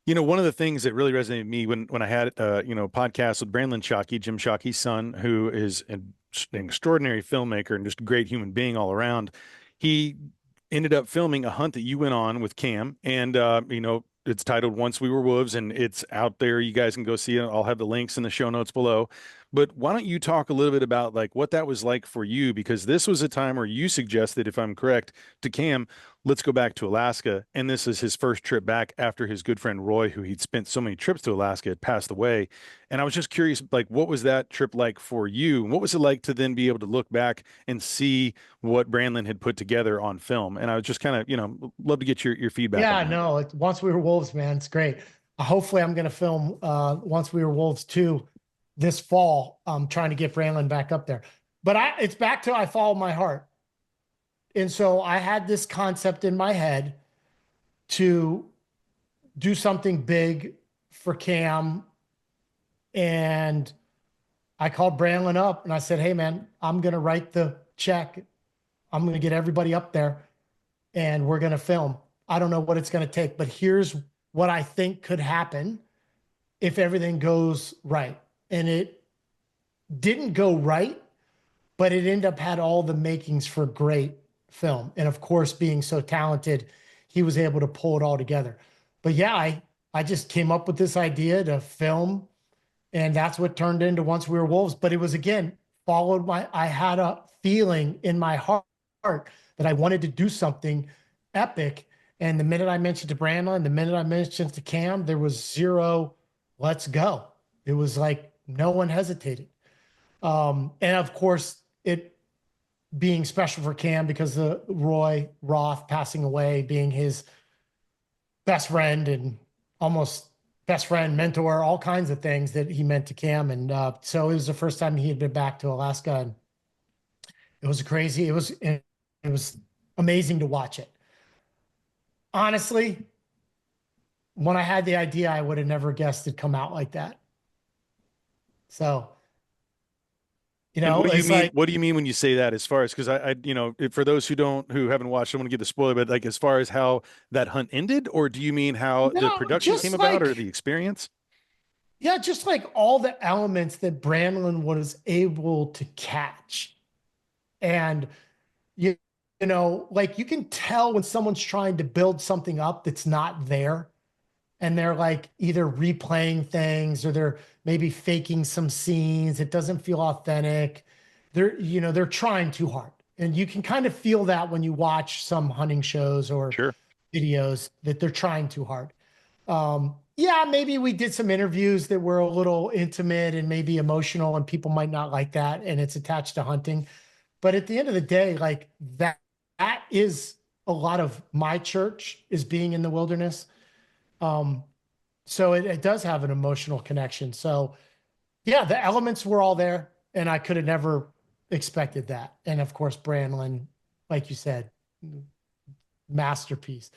One of the things that really resonated with me when I had podcasts with Branlin Shockey, Jim Shockey's son, who is an extraordinary filmmaker and just a great human being all around. He ended up filming a hunt that you went on with Cam, and it's titled "Once We Were Wolves," and it's out there. You guys can go see it. I'll have the links in the show notes below. But why don't you talk a little bit about like what that was like for you? Because this was a time where you suggested, if I'm correct, to Cam, let's go back to Alaska. And this is his first trip back after his good friend Roy, who he'd spent so many trips to Alaska, had passed away. And I was just curious, like, what was that trip like for you? And what was it like to then be able to look back and see what Brandlin had put together on film? And I was just kind of, love to get your feedback on Yeah, that. no, Once We Were Wolves, man, it's great. Hopefully I'm going to film Once We Were Wolves 2 this fall. I'm trying to get Branlin back up there. But it's back to I followed my heart. And so I had this concept in my head to do something big for Cam. And I called Branlin up and I said, hey, man, I'm going to write the check. I'm going to get everybody up there and we're going to film. I don't know what it's going to take, but here's what I think could happen if everything goes right. And it didn't go right, but it ended up had all the makings for great film. And of course, being so talented, he was able to pull it all together. But yeah, I just came up with this idea to film, and that's what turned into Once We Were Wolves. But it was again followed by I had a feeling in my heart that I wanted to do something epic. And the minute I mentioned to Brandon, the minute I mentioned to Cam, there was zero, let's go. It was like no one hesitated. And of course, it being special for Cam because of Roy Roth passing away, being his best friend and almost best friend, mentor, all kinds of things that he meant to Cam. And so it was the first time he had been back to Alaska, and it was crazy. It was amazing to watch it. Honestly, when I had the idea, I would have never guessed it'd come out like that. So, And what do you it's mean? like, What do you mean when you say that? As far as because for those who haven't watched, I don't want to give the spoiler, but like as far as how that hunt ended, or do you mean how the no, production came just about, or like, the experience? yeah, just like all the elements that Branlin was able to catch. And you, like you can tell when someone's trying to build something up that's not there. And they're like either replaying things or they're maybe faking some scenes. It doesn't feel authentic. They're trying too hard. And you can kind of feel that when you watch some hunting shows or Sure. videos that they're trying too hard. Yeah, maybe we did some interviews that were a little intimate and maybe emotional, and people might not like that, and it's attached to hunting. But at the end of the day, like that is a lot of my church is being in the wilderness. Um, so it does have an emotional connection. So yeah, the elements were all there, and I could have never expected that. And of course, Branlin, like you said, masterpiece.